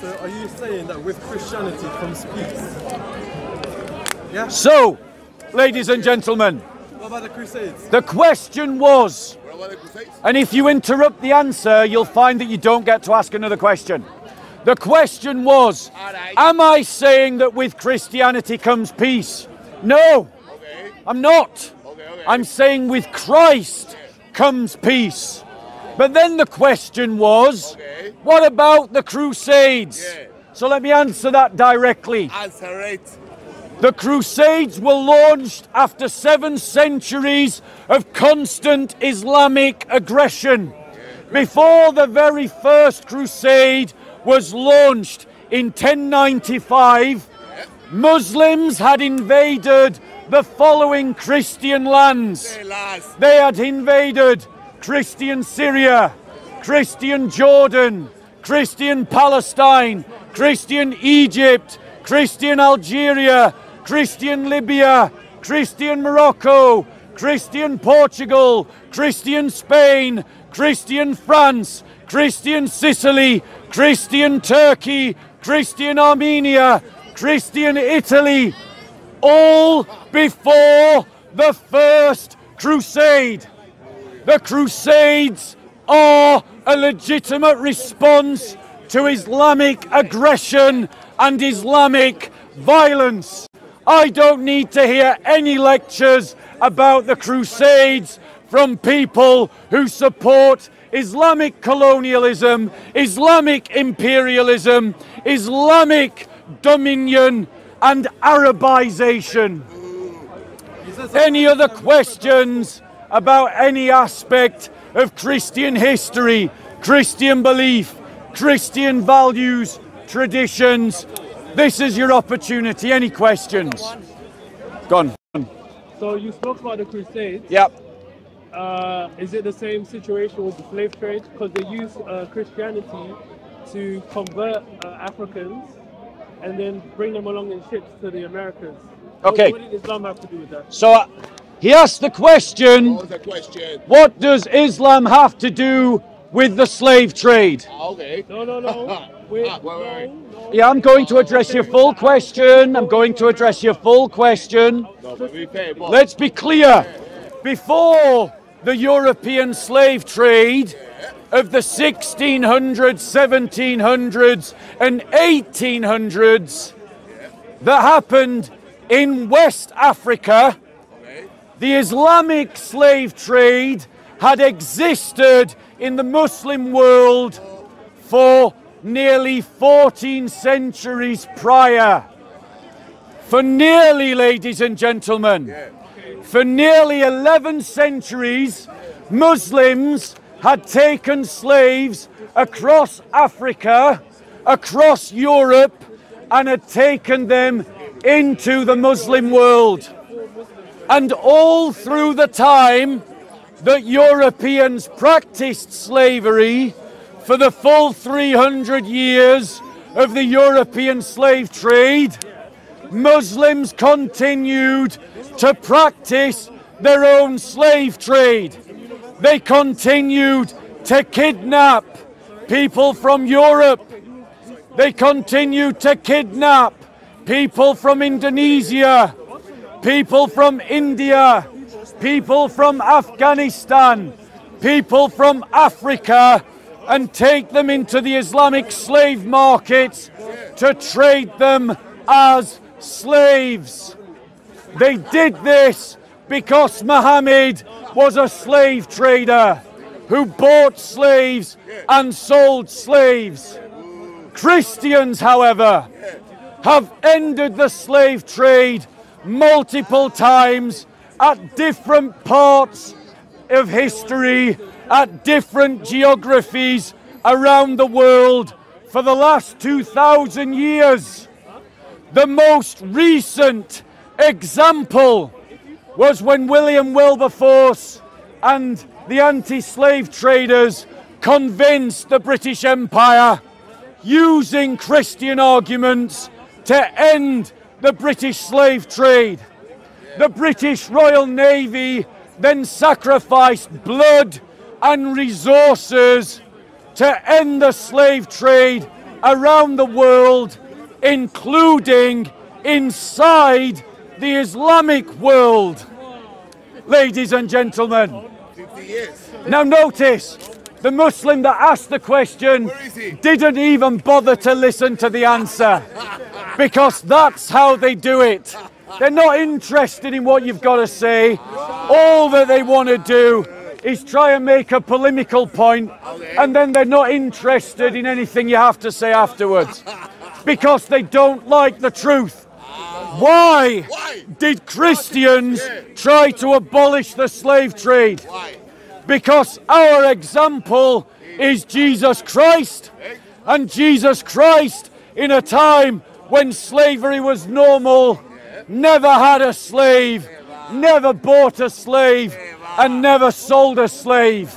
So are you saying that with Christianity comes peace? Yeah? So, ladies and gentlemen, what about the Crusades? the question was, and if you interrupt the answer, you'll find that you don't get to ask another question. The question was, am I saying that with Christianity comes peace? No, I'm not. I'm saying with Christ comes peace. But then the question was, what about the Crusades? So let me answer that directly. Answer it. The Crusades were launched after 7 centuries of constant Islamic aggression. Before the very first crusade was launched in 1095, Muslims had invaded the following Christian lands. They had invaded Christian Syria, Christian Jordan, Christian Palestine, Christian Egypt, Christian Algeria, Christian Libya, Christian Morocco, Christian Portugal, Christian Spain, Christian France, Christian Sicily, Christian Turkey, Christian Armenia, Christian Italy, all before the first crusade. The Crusades are a legitimate response to Islamic aggression and Islamic violence. I don't need to hear any lectures about the Crusades from people who support Islamic colonialism, Islamic imperialism, Islamic dominion and Arabization. Any other questions about any aspect of Christian history, Christian belief, Christian values, traditions? This is your opportunity. Any questions? Go on. So you spoke about the Crusades. Yep. Is it the same situation with the slave trade? Because they use Christianity to convert Africans and then bring them along in ships to the Americas. Okay. What did Islam have to do with that? So he asked the question, What was the question? what does Islam have to do with the slave trade? Okay. No. Wait, wait. no. Yeah, I'm going to address your full question. I'm going to address your full question. No, but be fair, but Let's be clear. Before the European slave trade of the 1600s, 1700s and 1800s that happened in West Africa, the Islamic slave trade had existed in the Muslim world for nearly 14 centuries prior. For nearly, ladies and gentlemen, for nearly 11 centuries, Muslims had taken slaves across Africa, across Europe, and had taken them into the Muslim world. And all through the time that Europeans practiced slavery, for the full 300 years of the European slave trade, Muslims continued to practice their own slave trade. They continued to kidnap people from Europe. They continued to kidnap people from Indonesia, people from India, people from Afghanistan, people from Africa, and take them into the Islamic slave markets to trade them as slaves. They did this because Muhammad was a slave trader who bought slaves and sold slaves. Christians, however, have ended the slave trade multiple times at different parts of history, at different geographies around the world for the last 2,000 years. The most recent example was when William Wilberforce and the anti-slave traders convinced the British Empire, using Christian arguments, to end the British slave trade. The British Royal Navy then sacrificed blood and resources to end the slave trade around the world, including inside the Islamic world. Ladies and gentlemen, 50 years. now notice, the Muslim that asked the question Where is he? didn't even bother to listen to the answer, because that's how they do it. They're not interested in what you've got to say. All that they want to do is try and make a polemical point, and then they're not interested in anything you have to say afterwards, because they don't like the truth. Why did Christians try to abolish the slave trade? Why? Because our example is Jesus Christ. And Jesus Christ, in a time when slavery was normal, never had a slave, never bought a slave, and never sold a slave.